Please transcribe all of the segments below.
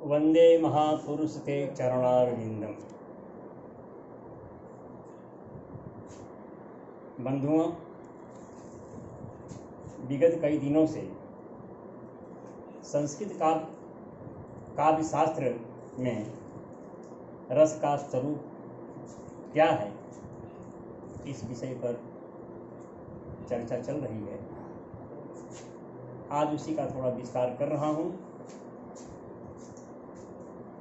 वंदे महापुरुष ते चरणारविंदम। बंधुओं, विगत कई दिनों से संस्कृत काव्य शास्त्र में रस का स्वरूप क्या है, इस विषय पर चर्चा चल रही है। आज उसी का थोड़ा विस्तार कर रहा हूँ।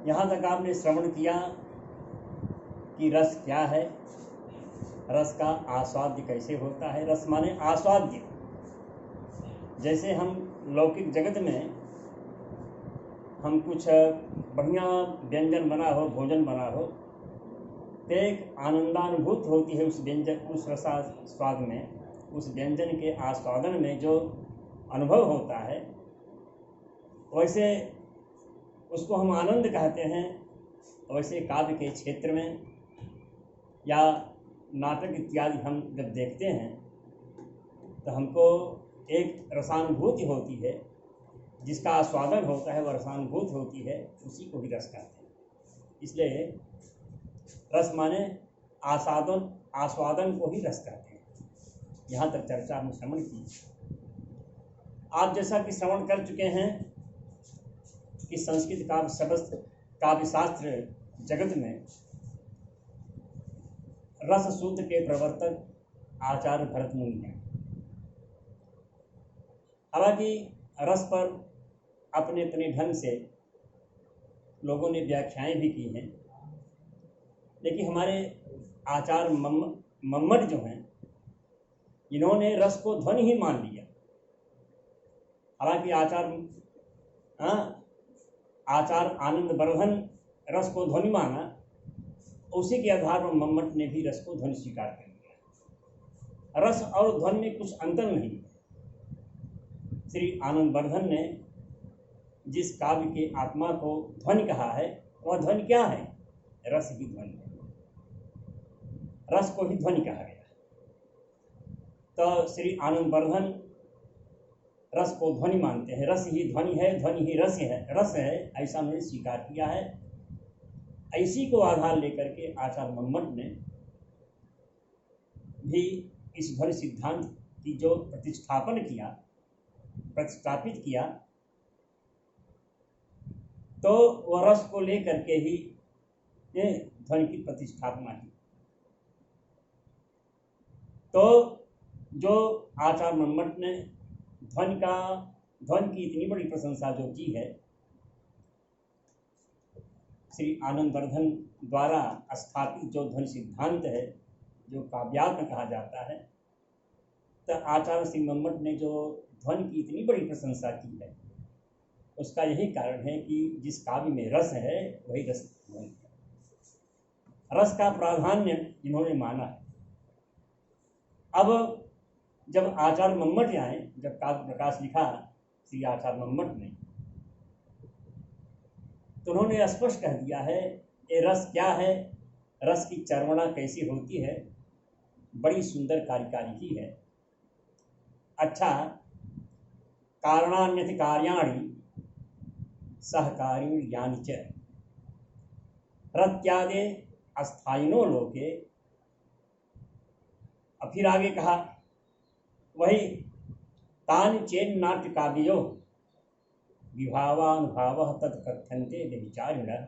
यहाँ तक आपने श्रवण किया कि रस क्या है, रस का आस्वाद्य कैसे होता है। रस माने आस्वाद्य। जैसे हम लौकिक जगत में हम कुछ बढ़िया व्यंजन बना हो, भोजन बना हो, तो एक आनंदानुभूत होती है उस व्यंजन, उस रसास्वाद में, उस व्यंजन के आस्वादन में जो अनुभव होता है, वैसे उसको हम आनंद कहते हैं। वैसे काव्य के क्षेत्र में या नाटक इत्यादि हम जब देखते हैं तो हमको एक रसानुभूति होती है, जिसका आस्वादन होता है वह रसानुभूति होती है, उसी को भी रस कहते हैं। इसलिए रस माने आस्वादन को ही रस कहते हैं। यहाँ तक चर्चा हम श्रवण की। आप जैसा कि श्रवण कर चुके हैं कि संस्कृत काव्य शास्त्र जगत में रस सूत्र के प्रवर्तक आचार्य भरत मुनि हैं। हालांकि रस पर अपने अपने ढंग से लोगों ने व्याख्याएं भी की हैं, लेकिन हमारे आचार्य मम्मट जो हैं, इन्होंने रस को ध्वनि ही मान लिया। हालांकि आचार्य आनंद वर्धन रस को ध्वनि माना, उसी के आधार पर मम्मट ने भी रस को ध्वनि स्वीकार कर लिया। रस और ध्वनि में कुछ अंतर नहीं। श्री आनंद वर्धन ने जिस काव्य के आत्मा को ध्वनि कहा है, वह ध्वनि क्या है? रस ही ध्वनि है। रस को ही ध्वनि कहा गया। तो श्री आनंद वर्धन रस को ध्वनि मानते हैं। रस ही ध्वनि है, ध्वनि ही रस है, ऐसा उन्होंने स्वीकार किया है। इसी को आधार लेकर के आचार्य मम्मट ने भी इस ध्वनि सिद्धांत की जो प्रतिस्थापित किया, तो वह रस को लेकर के ही ध्वनि की प्रतिष्ठापना की। तो जो आचार्य मम्मट ने ध्वनि की इतनी बड़ी प्रशंसा जो की है, श्री आनंद वर्धन द्वारा स्थापित जो ध्वनि सिद्धांत है, जो काव्यात्म कहा जाता है, तो आचार्य श्री मम्मट ने जो ध्वनि की इतनी बड़ी प्रशंसा की है, उसका यही कारण है कि जिस काव्य में रस है वही रस ध्वनि है। रस का प्राधान्य इन्होंने माना है। अब जब आचार्य मम्मट आए, जब काव्य प्रकाश लिखा श्री आचार्य मम्मट ने, तो उन्होंने स्पष्ट कह दिया है ये रस क्या है, रस की चर्वणा कैसी होती है, बड़ी सुंदर कार्यकारी ही है। अच्छा, कारणान्यथ कार्याणि सहकारिणी यानि च प्रत्यादे अस्थायिनो लोके। अब फिर आगे कहा, वही तानि चेन् नाट्य काव्यो विभावानुभावः तत्कथ्यन्ते व्यभिचारिणः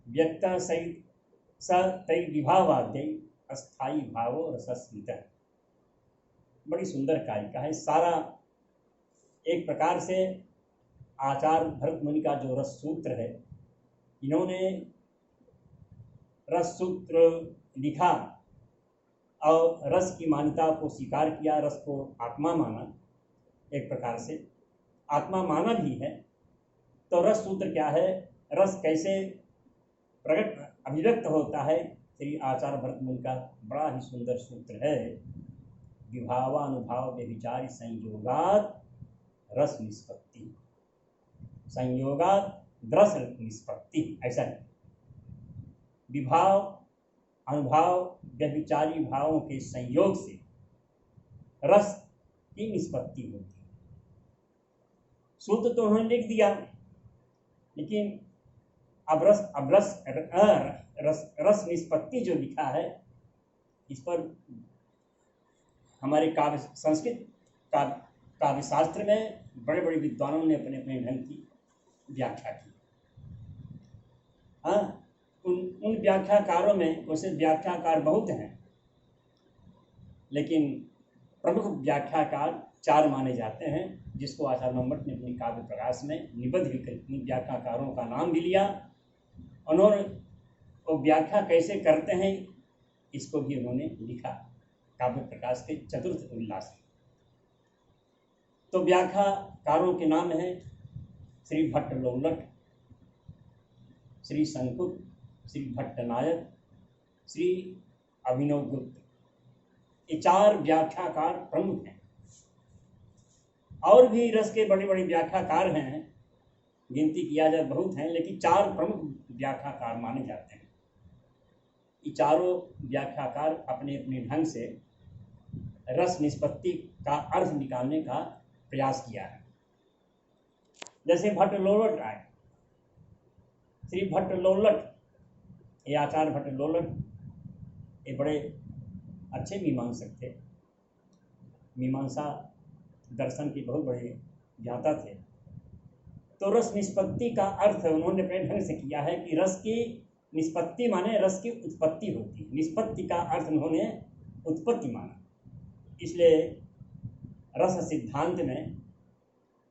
व्यक्त स तैर्विभावाद्यै अस्थायी भावो रसस्मितः। बड़ी सुंदर कारिका है। सारा एक प्रकार से आचार्य भरत मुनि का जो रस सूत्र है, इन्होंने रस सूत्र लिखा और रस की मान्यता को स्वीकार किया, रस को आत्मा माना। एक प्रकार से आत्मा माना भी है। तो रस सूत्र क्या है, रस कैसे अभिव्यक्त होता है, श्री आचार्य भरत मुनि का बड़ा ही सुंदर सूत्र है। विभावानुभाव व्यभिचारी संयोगात रस निष्पत्ति, संयोगात रस निष्पत्ति, ऐसा है। विभाव अनुभाव व्यभिचारी भावों के संयोग से रस की निष्पत्ति होती है। सूत्र तो उन्होंने लिख दिया, लेकिन रस निष्पत्ति जो लिखा है, इस पर हमारे संस्कृत काव्य शास्त्र में बड़े बड़े विद्वानों ने अपने अपने ढंग की व्याख्या की। हाँ, उन व्याख्याकारों में वैसे व्याख्याकार बहुत हैं, लेकिन प्रमुख व्याख्याकार 4 माने जाते हैं, जिसको आचार्य मंमट ने अपनी काव्य प्रकाश में निबद्ध भी कर व्याख्याकारों का नाम भी लिया। उन्होंने वो व्याख्या कैसे करते हैं इसको भी उन्होंने लिखा काव्य प्रकाश के चतुर्थ उल्लास में। तो व्याख्याकारों के नाम हैं श्री भट्ट लोलट, श्री संकुत, श्री भट्टनायक, श्री अभिनव गुप्त। ये 4 व्याख्याकार प्रमुख हैं। और भी रस के बड़े बड़े व्याख्याकार हैं, गिनती किया जाए बहुत हैं, लेकिन 4 प्रमुख व्याख्याकार माने जाते हैं। ये चारों व्याख्याकार अपने अपने ढंग से रस निष्पत्ति का अर्थ निकालने का प्रयास किया है। जैसे भट्ट लोलट आए, श्री भट्ट लोलट, ये आचार्य भट्ट लोलट ये बड़े अच्छे मीमांसक थे, मीमांसा दर्शन के बहुत बड़े ज्ञाता थे। तो रस निष्पत्ति का अर्थ उन्होंने अपने ढंग से किया है कि रस की निष्पत्ति माने रस की उत्पत्ति होती है। निष्पत्ति का अर्थ उन्होंने उत्पत्ति माना, इसलिए रस सिद्धांत में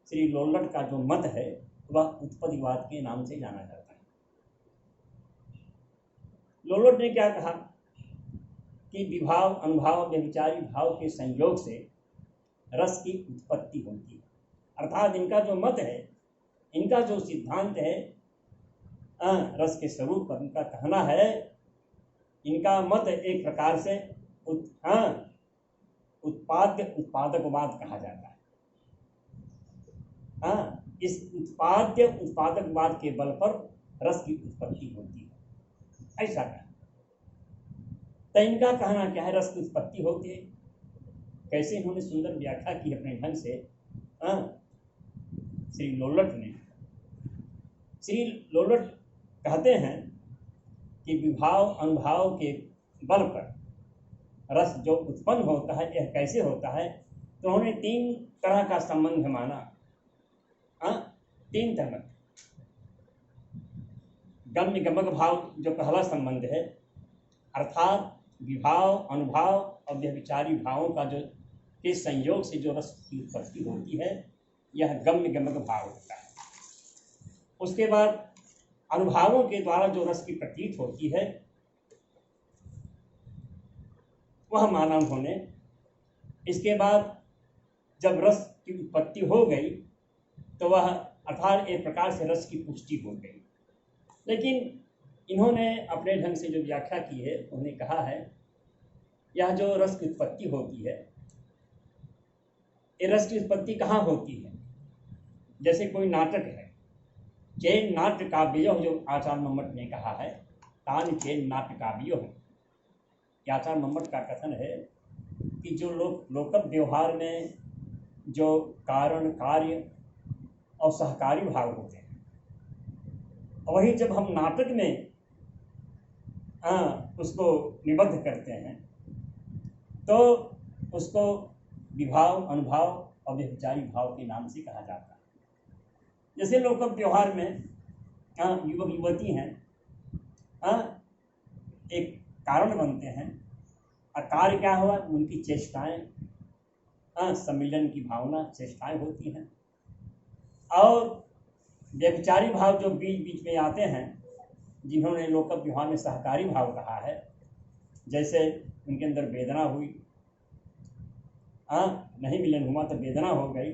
श्री लोलट का जो मत है वह उत्पत्तिवाद के नाम से जाना जाता है। लोलट ने क्या कहा कि विभाव, अनुभाव, व्यभिचारी भाव के संयोग से रस की उत्पत्ति होती है। अर्थात इनका जो मत है, इनका जो सिद्धांत है, रस के स्वरूप पर इनका कहना है, इनका मत एक प्रकार से उत्पादकवाद कहा जाता है। इस उत्पादकवाद के बल पर रस की उत्पत्ति होती है, ऐसा कहा। तो इनका कहना क्या है, रस की उत्पत्ति होती है। कैसे इन्होंने सुंदर व्याख्या की अपने ढंग से श्री लोलट ने। श्री लोलट कहते हैं कि विभाव अनुभाव के बल पर रस जो उत्पन्न होता है, यह कैसे होता है। तो उन्होंने 3 तरह का संबंध माना। 3 तरह, गम्य गमक भाव जो पहला संबंध है, अर्थात विभाव, अनुभाव और व्यभिचारी भावों का जो के संयोग से जो रस की उत्पत्ति होती है, यह गम्य गमक भाव होता है। उसके बाद अनुभावों के द्वारा जो रस की प्रतीत होती है, वह माना उन्होंने। इसके बाद जब रस की उत्पत्ति हो गई तो वह अर्थात एक प्रकार से रस की पुष्टि हो गई। लेकिन इन्होंने अपने ढंग से जो व्याख्या की है, उन्होंने कहा है यह जो रस की उत्पत्ति होती है, ये रस की उत्पत्ति कहाँ होती है। जैसे कोई नाटक है, चेन नाट्य काव्यो, जो आचार्य मंमट ने कहा है, तान चेन नाट्य काव्यो। आचार्य मंमट का कथन है कि जो लोक व्यवहार में जो कारण, कार्य और सहकारी भाव होते हैं, वही जब हम नाटक में उसको निबद्ध करते हैं तो उसको विभाव, अनुभाव और व्यभिचारी भाव के नाम से कहा जाता है। जैसे लोक व्यवहार में युवक युवती हैं, एक कारण बनते हैं, और कार्य क्या हुआ, उनकी चेष्टाएं, सम्मिलन की भावना, चेष्टाएं होती हैं। और व्यभिचारी भाव जो बीच बीच में आते हैं, जिन्होंने लोक व्यवहार में सहकारी भाव कहा है, जैसे उनके अंदर वेदना हुई, नहीं मिलन हुआ तो वेदना हो गई,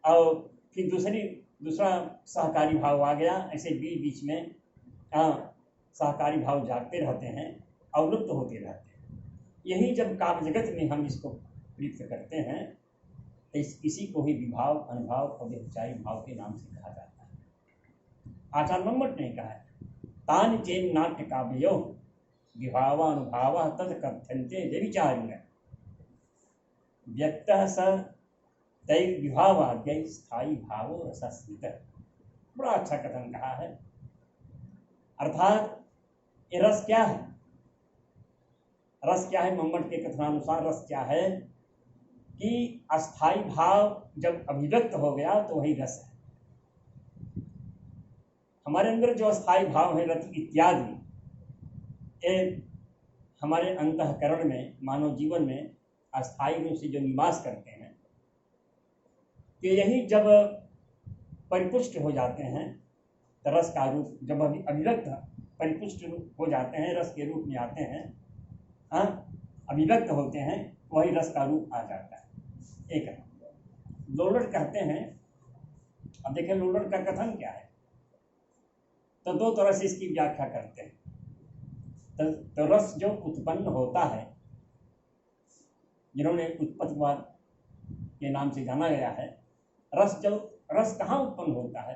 और फिर दूसरा सहकारी भाव आ गया। ऐसे बीच बीच में सहकारी भाव जागते रहते हैं, अवलुप्त होते रहते हैं। यही जब काव्य जगत में हम इसको प्रयुक्त करते हैं तो इसी को ही विभाव, अनुभाव और व्यभिचारी भाव के नाम से कहा जाता है। आचार्य मंमट ने कहा है, तान चेन नाट्य काव्यो विभावानुभावः तत् कथ्यन्ते व्यभिचारिणः व्यक्तः स तैर्विभावाद्यै स्थायी भावो रसस्मितः। बड़ा अच्छा कथन कहा है। अर्थात ये रस क्या है? रस क्या है? मंमट के कथनानुसार रस क्या है कि अस्थाई भाव जब अभिव्यक्त हो गया तो वही रस है। हमारे अंदर जो अस्थाई भाव है, रति इत्यादि, ये हमारे अंतःकरण में, मानव जीवन में अस्थाई रूप से जो निवास करते हैं, तो यही जब परिपुष्ट हो जाते हैं तो रस का रूप, जब अभिव्यक्त परिपुष्ट हो जाते हैं, रस के रूप में आते हैं, अभिव्यक्त होते हैं, वही रस का रूप आ जाता है। एक लोलट कहते हैं। अब देखें लोलट का कथन क्या है। तो दो तरह से इसकी व्याख्या करते हैं। तो रस जो उत्पन्न होता है, जिन्होंने उत्पत्तिवाद के नाम से जाना गया है, रस कहाँ उत्पन्न होता है?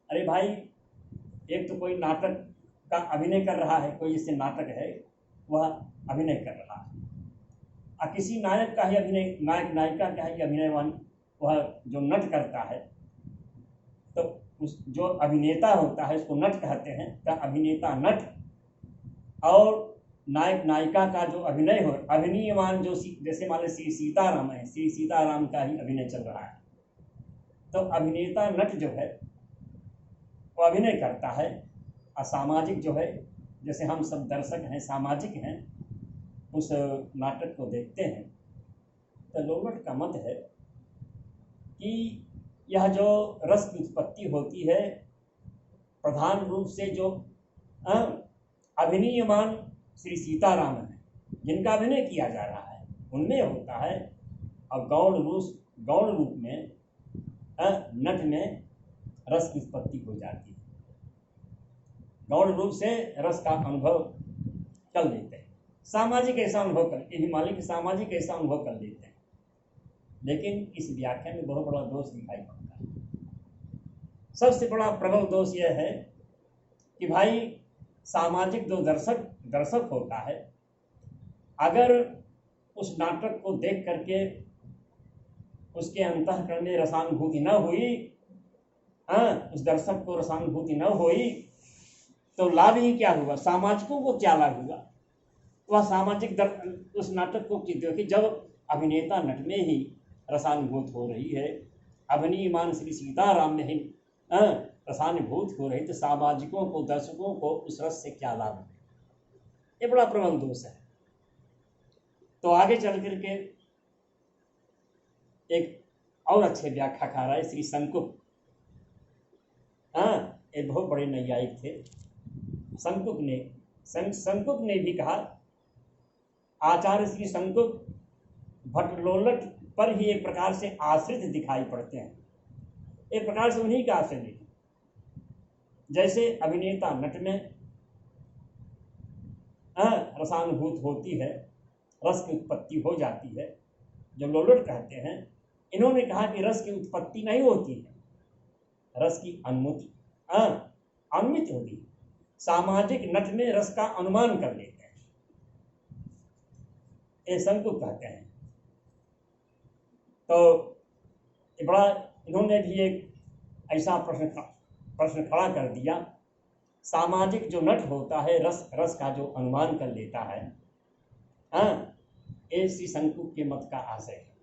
अरे भाई, एक तो कोई नाटक का अभिनय कर रहा है, कोई जिससे नाटक है वह अभिनय कर रहा है, और किसी नायक का ही अभिनय, नायक नायिका का ही अभिनयवान, वह जो नट करता है, तो उस जो अभिनेता होता है उसको नट कहते हैं। तो अभिनेता नट और नायक नायिका का जो अभिनय हो, अभिनयमान जो जैसे मान लो श्री सीताराम है, श्री सीताराम का ही अभिनय चल रहा है, तो अभिनेता नट जो है वो अभिनय करता है। असामाजिक जो है, जैसे हम सब दर्शक हैं, सामाजिक हैं, उस नाटक को देखते हैं। तो लोलट का मत है कि यह जो रस की उत्पत्ति होती है, प्रधान रूप से जो अभिनयमान श्री सीताराम है, जिनका अभिनय किया जा रहा है, उनमें होता है। और गौण रूप में नट में रस की उत्पत्ति हो जाती है। गौण रूप से रस का अनुभव कर लेते हैं। सामाजिक ऐसा अनुभव कर, यही मालिक सामाजिक ऐसा अनुभव कर लेते हैं। लेकिन इस व्याख्या में बहुत बड़ा दोष दिखाई पड़ता है। सबसे बड़ा प्रबल दोष यह है कि भाई, सामाजिक जो दर्शक होता है, अगर उस नाटक को देख करके उसके अंतःकरण में रसानुभूति न हुई, उस दर्शक को रसानुभूति न हुई, तो लाभ ही क्या हुआ? सामाजिकों को क्या लाभ हुआ? वह सामाजिक उस नाटक को देखिए, जब अभिनेता नट में ही रसानुभूत हो रही है, अभिनयमान श्री सीताराम में ही रसानुभूत हो रही, तो सामाजिकों को, दर्शकों को उस रस से क्या लाभ है? ये बड़ा प्रबल दोष है। तो आगे चल करके एक और अच्छे व्याख्याकार आए, श्री संकुक। एक बहुत बड़े नैयायिक थे। संकुक ने भी कहा, आचार्य श्री संकुक भट्टलोलट पर ही एक प्रकार से आश्रित दिखाई पड़ते हैं। एक प्रकार से उन्हीं का आश्रय है। जैसे अभिनेता नट में रसानुभूत होती है, रस की उत्पत्ति हो जाती है, जो लोलट कहते हैं, इन्होंने कहा कि रस की उत्पत्ति नहीं होती है, रस की अनुमिति होती है। सामाजिक नट में रस का अनुमान कर लेते हैं, ये संकुक कहते हैं। तो बड़ा इन्होंने भी एक ऐसा प्रश्न खड़ा कर दिया। सामाजिक जो नट होता है, रस का जो अनुमान कर लेता है, ये श्री संकुक के मत का आशय है।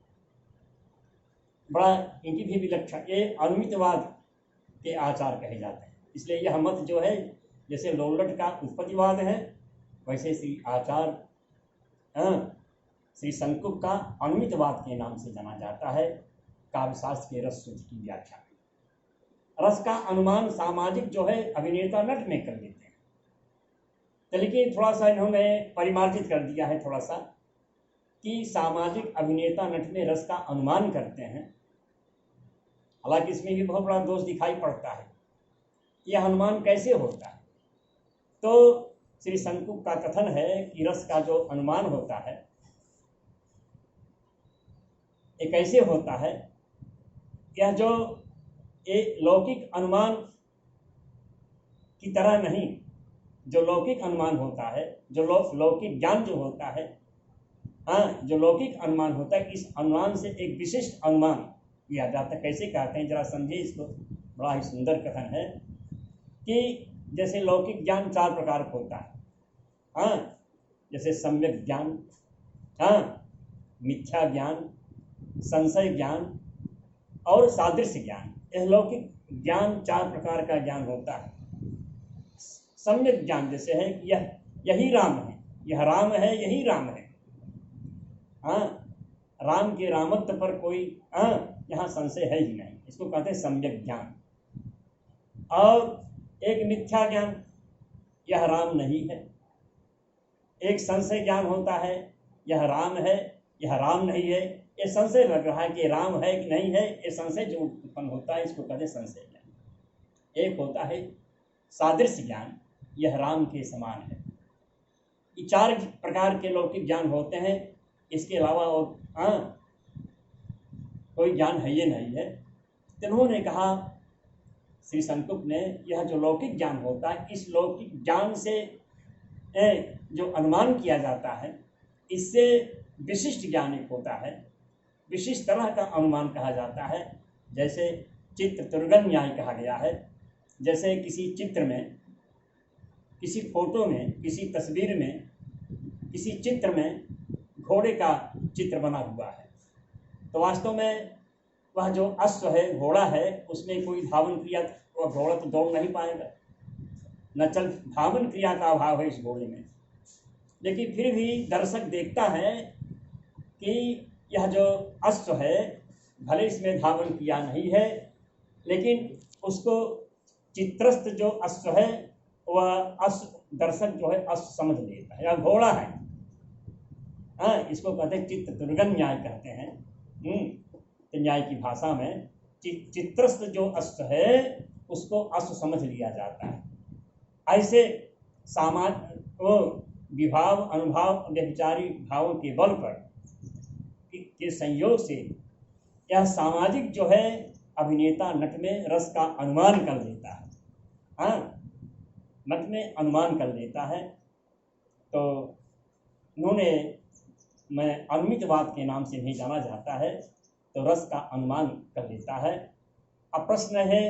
बड़ा इनकी भी विलक्षण, ये अनुमितवाद के आचार कहे जाते हैं। इसलिए यह मत जो है, जैसे लोलट का उत्पत्तिवाद है, वैसे श्री श्री संकुक का अनुमितवाद के नाम से जाना जाता है। काव्यशास्त्र के रस सूत्र की व्याख्या में रस का अनुमान सामाजिक जो है अभिनेता नट में कर लेते हैं। तो लेकिन थोड़ा सा इन्होंने परिमार्जित कर दिया है थोड़ा सा, कि सामाजिक अभिनेता नट में रस का अनुमान करते हैं। हालांकि इसमें भी बहुत बड़ा दोष दिखाई पड़ता है। यह अनुमान कैसे होता है? तो श्री संकुक का कथन है कि रस का जो अनुमान होता है, ये कैसे होता है? यह जो ये लौकिक अनुमान की तरह नहीं, जो लौकिक अनुमान होता है, जो लौकिक ज्ञान जो होता है, जो लौकिक अनुमान होता है, इस अनुमान से एक विशिष्ट अनुमान किया जाता है। कैसे कहते हैं, जरा समझिए इसको, बड़ा ही सुंदर कथन है कि जैसे लौकिक ज्ञान 4 प्रकार का होता है। हाँ, जैसे सम्यक ज्ञान, हाँ, मिथ्या ज्ञान, संशय ज्ञान और सादृश्य ज्ञान। यह लौकिक ज्ञान 4 प्रकार का ज्ञान होता है। सम्यक ज्ञान जैसे है कि यही राम है, यह राम है, यही राम है। हाँ, राम के रामत्व पर कोई यहाँ संशय है ही नहीं, इसको कहते हैं सम्यक ज्ञान। और एक मिथ्या ज्ञान, यह राम नहीं है। एक संशय ज्ञान होता है, यह राम है, यह राम नहीं है। ये संशय लग रहा है कि राम है कि नहीं है, ये संशय जो उत्पन्न होता है इसको कहते हैं संशय ज्ञान। एक होता है सादृश्य ज्ञान, यह राम के समान है। ये 4 प्रकार के लौकिक ज्ञान होते हैं। इसके अलावा और कोई ज्ञान है ये नहीं है। तो उन्होंने कहा, श्री संकुक ने, यह जो लौकिक ज्ञान होता है, इस लौकिक ज्ञान से जो अनुमान किया जाता है, इससे विशिष्ट ज्ञान एक होता है, विशिष्ट तरह का अनुमान कहा जाता है। जैसे चित्त तुर्गन न्याय कहा गया है। जैसे किसी चित्र में, किसी फोटो में, किसी तस्वीर में, किसी चित्र में घोड़े का चित्र बना हुआ है, तो वास्तव में वह जो अश्व है, घोड़ा है, उसमें कोई धावन क्रिया, वह घोड़ा तो दौड़ नहीं पाएगा, न चल, धावन क्रिया का अभाव है इस घोड़े में। लेकिन फिर भी दर्शक देखता है कि यह जो अश्व है, भले इसमें धावन क्रिया नहीं है, लेकिन उसको चित्रस्थ जो अश्व है, वह अश्व, दर्शक जो है अश्व समझ लेता है, यह घोड़ा है। हाँ, इसको कहते हैं चित्त तुर्गन न्याय कहते हैं। तो न्याय की भाषा में चित्रस्थ जो अश्व है उसको अश्व समझ लिया जाता है। ऐसे विभाव, अनुभाव, व्यभिचारी भावों के बल पर के संयोग से यह सामाजिक जो है अभिनेता नट में रस का अनुमान कर लेता है। हाँ, नट में अनुमान कर लेता है। तो उन्होंने, मैं अनुमितवाद के नाम से नहीं जाना जाता है, तो रस का अनुमान कर लेता है। अब प्रश्न है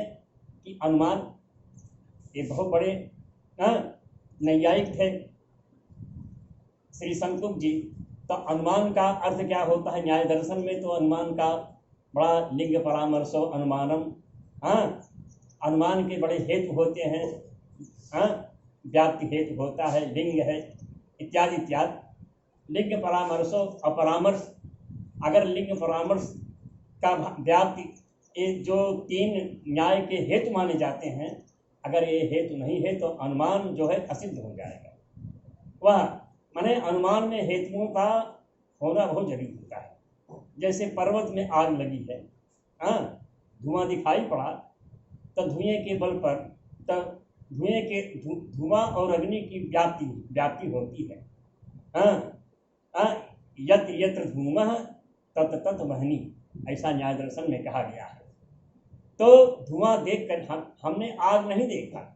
कि अनुमान, ये बहुत बड़े नैयायिक थे श्री संकुक जी। तो अनुमान का अर्थ क्या होता है? न्याय दर्शन में तो अनुमान का बड़ा लिंग परामर्शो अनुमानम, अनुमान के बड़े हेतु होते हैं। व्याप्ति हेतु होता है, लिंग है, इत्यादि इत्यादि। लिंग परामर्शो अपरामर्श, अगर लिंग परामर्श का व्याप्ति, ये जो 3 न्याय के हेतु माने जाते हैं, अगर ये हेतु नहीं है तो अनुमान जो है असिद्ध हो जाएगा। वह माने अनुमान में हेतुओं का होना बहुत जरूरी होता है। जैसे पर्वत में आग लगी है, धुआं दिखाई पड़ा, तो धुएं के बल पर, तब धुएं के धुआं और अग्नि की व्याप्ति होती है। यत्र यत्र धूमः तत् तत् वह्नि, ऐसा न्याय दर्शन में कहा गया है। तो धुआं देखकर हमने आग नहीं देखा,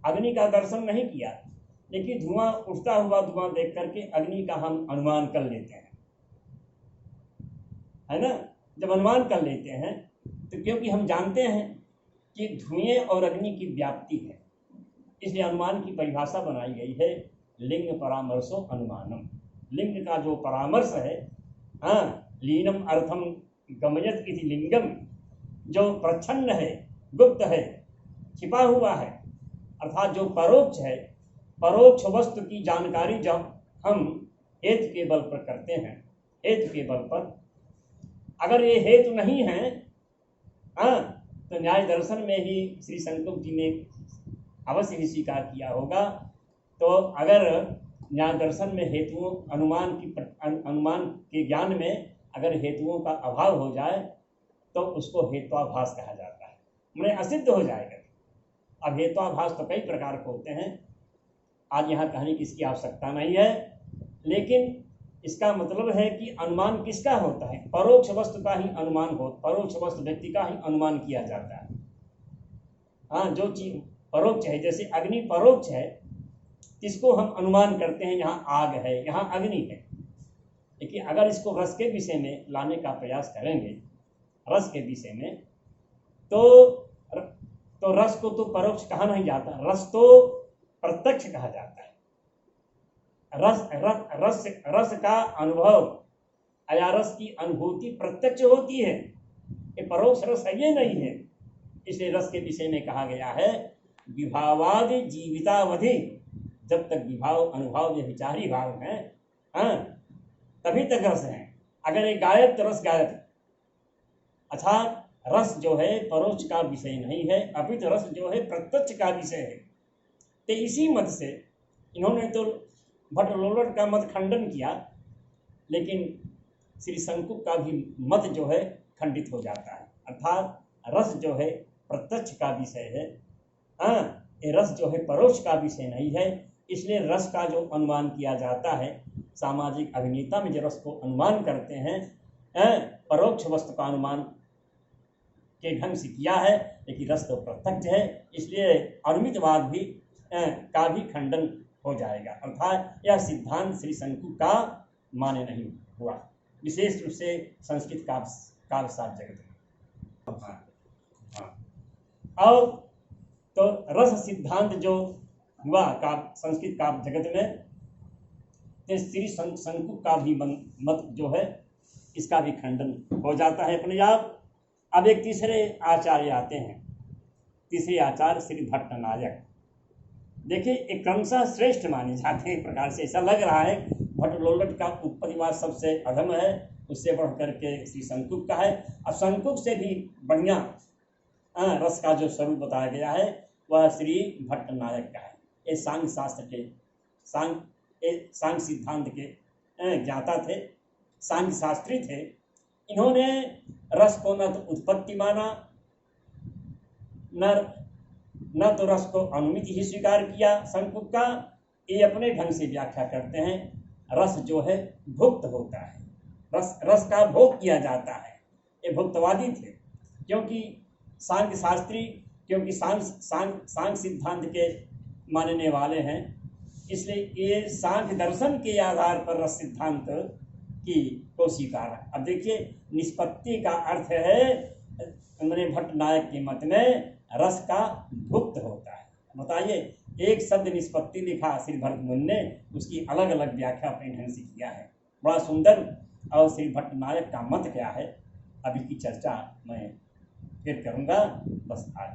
अग्नि का दर्शन नहीं किया, लेकिन धुआं, उठता हुआ धुआं देख करके अग्नि का हम अनुमान कर लेते हैं, है ना। जब अनुमान कर लेते हैं तो क्योंकि हम जानते हैं कि धुएं और अग्नि की व्याप्ति है, इसलिए अनुमान की परिभाषा बनाई गई है लिंग परामर्शो अनुमानम। लिंग का जो परामर्श है, लीनम अर्थम गमयत इति लिंगम, जो प्रच्छन्न है, गुप्त है, छिपा हुआ है, अर्थात जो परोक्ष है, परोक्ष वस्तु की जानकारी जब हम हेतु के बल पर करते हैं, हेतु के बल पर, अगर ये हेतु नहीं है, तो न्याय दर्शन में ही श्री संकुक जी ने अवश्य ही स्वीकार किया होगा। तो अगर न्याय दर्शन में हेतुओं, अनुमान के ज्ञान में अगर हेतुओं का अभाव हो जाए तो उसको हेत्वाभास कहा जाता है, मैंने असिद्ध हो जाएगा। अब हेत्वाभास तो कई प्रकार के होते हैं, आज यहाँ कहने की इसकी आवश्यकता नहीं है, लेकिन इसका मतलब है कि अनुमान किसका होता है? परोक्ष वस्तु का ही अनुमान हो, परोक्ष वस्तु व्यक्ति का ही अनुमान किया जाता है। जो चीज परोक्ष है, जैसे अग्नि परोक्ष है, इसको हम अनुमान करते हैं, यहाँ आग है, यहाँ अग्नि है। लेकिन अगर इसको रस के विषय में लाने का प्रयास करेंगे, रस के विषय में, तो तो रस को तो परोक्ष कहा नहीं जाता, रस तो प्रत्यक्ष कहा जाता है। रस रस रस रस का अनुभव या रस की अनुभूति प्रत्यक्ष होती है, ये परोक्ष रस है, ये नहीं है। इसलिए रस के विषय में कहा गया है विभावाद जीवितावधि, जब तक विभाव अनुभाव ये विचारी भाव है, हाँ, तभी तक रस है। अगर ये गायब तो रस गायब है। अर्थात रस जो है परोक्ष का विषय नहीं है, अभी तो रस जो है प्रत्यक्ष का विषय है। तो इसी मत से इन्होंने तो भट्ट लोलट का मत खंडन किया, लेकिन श्री शंकुक का भी मत जो है खंडित हो जाता है। अर्थात रस जो है प्रत्यक्ष का विषय है, हाँ, ये रस जो है परोक्ष का विषय नहीं है। इसलिए रस का जो अनुमान किया जाता है, सामाजिक अभिनेता में जो रस को अनुमान करते हैं, परोक्ष वस्तु का अनुमान के ढंग से किया है, लेकिन रस तो प्रत्यक्ष है। इसलिए अनुमितवाद भी का भी खंडन हो जाएगा। अर्थात यह सिद्धांत श्री शंकुक का माने नहीं हुआ, विशेष रूप से संस्कृत काव्य साहित्य जगत में। और तो रस सिद्धांत जो हुआ संस्कृत काव्य जगत में, तो श्री शंकुक का भी मत जो है इसका भी खंडन हो जाता है अपने आप। अब एक तीसरे आचार्य आते हैं, तीसरे आचार्य श्री भट्टनायक। देखिए एक क्रमशः श्रेष्ठ माने जाते हैं, एक प्रकार से ऐसा लग रहा है भट्ट लोलट का उत्पत्तिवाद सबसे अधम है, उससे बढ़ करके श्री शंकुक का है। अब शंकुक से भी बढ़िया रस का जो स्वरूप बताया गया है वह श्री भट्टनायक का है। ये सांग शास्त्र के सांग सिद्धांत के ज्ञाता थे, सांग शास्त्री थे। इन्होंने रस को न तो उत्पत्ति माना, न तो रस को अनुमिति ही स्वीकार किया शंकुक का। ये अपने ढंग से व्याख्या करते हैं, रस जो है भुक्त होता है, रस का भोग किया जाता है। ये भुक्तवादी थे, क्योंकि सांग शास्त्री, क्योंकि सांग सिद्धांत के मानने वाले हैं, इसलिए ये सांग दर्शन के आधार पर रस सिद्धांत को स्वीकार है। अब देखिए निष्पत्ति का अर्थ है, मैंने भट्टनायक के मत में रस का भुक्त होता है। बताइए, एक शब्द निष्पत्ति लिखा श्री भरतमुनि ने, उसकी अलग अलग व्याख्या अपने ढंग से किया है, बड़ा सुंदर। और श्री भट्टनायक का मत क्या है, अभी की चर्चा मैं फिर करूँगा, बस आज